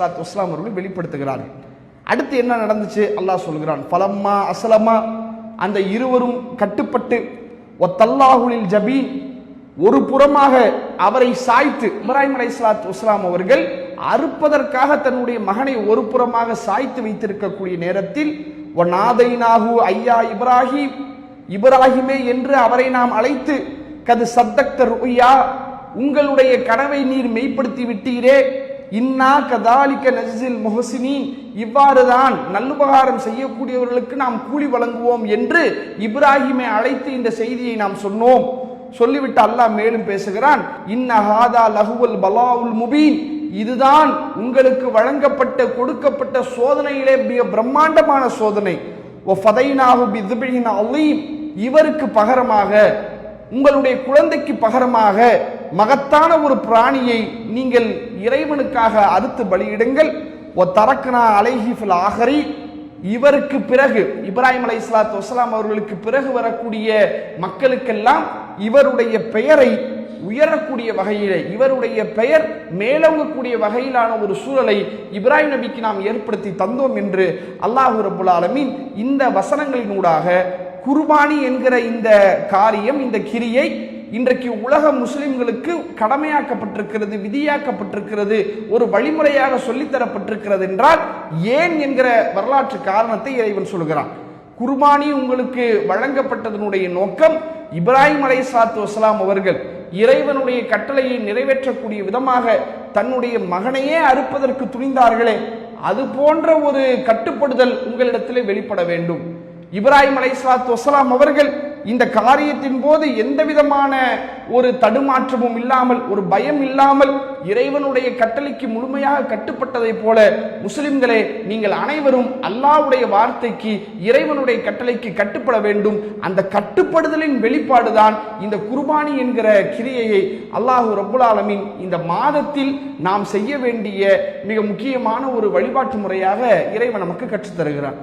அவர்கள் வெளிப்படுத்துகிறார்கள். அடுத்து என்ன நடந்துச்சு அல்லாஹ் சொல்கிறான், ஃபலம்மா அஸ்லமா, அந்த இருவரும் கட்டுப்பட்டு, வத்தல்லாஹுலில் ஜபீன், ஒரு புறமாக அவரை சாய்த்து, இப்ராஹிம் அலைஹிஸ்ஸலாத்து வஸ்ஸலாம் அவர்கள் அறுப்பதற்காக தன்னுடைய மகனை ஒரு புறமாக சாய்த்து வைத்திருக்கக்கூடிய நேரத்தில், வநாதைனாஹு ஐயா இப்ராஹிம், இப்ராஹிமே என்று அவரை நாம் அழைத்து, கது சத்தக்த ருயா, உங்களுடைய கனவை நீர் மெய்ப்படுத்தி விட்டீரே, இன்னா கதாலிக்க நஜ்ஸில் முஹ்சினீன், இவ்வாறுதான் நல்லுபகாரம் செய்யக்கூடியவர்களுக்கு நாம் கூலி வழங்குவோம் என்று இப்ராஹிமை அழைத்து இந்த செய்தியை நாம் சொன்னோம். சொல்லிவிட்டு அல்லாஹ் மேலும் பேசுகிறான், இன்ன ஹாதா லஹுவல் பலாவுல் முபீன், இதுதான் உங்களுக்கு வழங்கப்பட்ட கொடுக்கப்பட்ட சோதனையிலே மிக பிரம்மாண்டமான சோதனை. வஃபதைனாஹு பிذبحின் அலீம், இவருக்கு பகரமாக, உங்களுடைய குழந்தைக்கு பகரமாக மகத்தான ஒரு பிராணியை நீங்கள் இறைவனுக்காக அறுத்து பலியிடுங்கள். தரக்னா அலைஹி ஃபில் ஆஹரி, இவருக்கு பிறகு, இப்ராஹிம் அலைஹிஸ்ஸலாத்து வஸ்ஸலாம் அவர்களுக்கு பிறகு வரக்கூடிய மக்களுக்கெல்லாம் இவருடைய பெயரை உயரக்கூடிய வகையிலே, இவருடைய பெயர் மேலோங்கக்கூடிய வகையிலான ஒரு சூழலை இப்ராஹிம் நபிக்கு நாம் ஏற்படுத்தி தந்தோம் என்று அல்லாஹ் ரப்புல் ஆலமீன் இந்த வசனங்களினூடாக குர்பானி என்கிற இந்த காரியம், இந்த கிரியை இன்றைக்கு உலக முஸ்லிம்களுக்கு கடமையாக்கப்பட்டிருக்கிறது, விதியாக்கப்பட்டிருக்கிறது, ஒரு வழிமுறையாக சொல்லித்தரப்பட்டிருக்கிறது என்றால் ஏன் என்கிற வரலாற்று காரணத்தை இறைவன் சொல்கிறான். குர்பானி உங்களுக்கு வழங்கப்பட்டதனுடைய நோக்கம், இப்ராஹிம் அலைஹிஸ்ஸலாத்து வஸ்ஸலாம் அவர்கள் இறைவனுடைய கட்டளையை நிறைவேற்றக்கூடிய விதமாக தன்னுடைய மகனையே அறுப்பதற்கு துணிந்தார்களே, அது போன்ற ஒரு கட்டுப்படுதல் உங்களிடத்திலே வெளிப்பட வேண்டும். இப்ராஹிம் அலைஹிஸ்ஸலாத்து வஸ்ஸலாம் அவர்கள் இந்த காரியத்தின் போது எந்த விதமான ஒரு தடுமாற்றமும் இல்லாமல், ஒரு பயம் இல்லாமல் இறைவனுடைய கட்டளைக்கு முழுமையாக கட்டுப்பட்டதை போல முஸ்லிம்களே, நீங்கள் அனைவரும் அல்லாஹ்வுடைய வார்த்தைக்கு, இறைவனுடைய கட்டளைக்கு கட்டுப்பட வேண்டும். அந்த கட்டுப்படுதலின் வெளிப்பாடுதான் இந்த குர்பானி என்கிற கிரியையை அல்லாஹ் ரப்புல் ஆலமீன் இந்த மாதத்தில் நாம் செய்ய வேண்டிய மிக முக்கியமான ஒரு வழிபாட்டு முறையாக இறைவன் நமக்கு கற்றுத்தருகிறான்.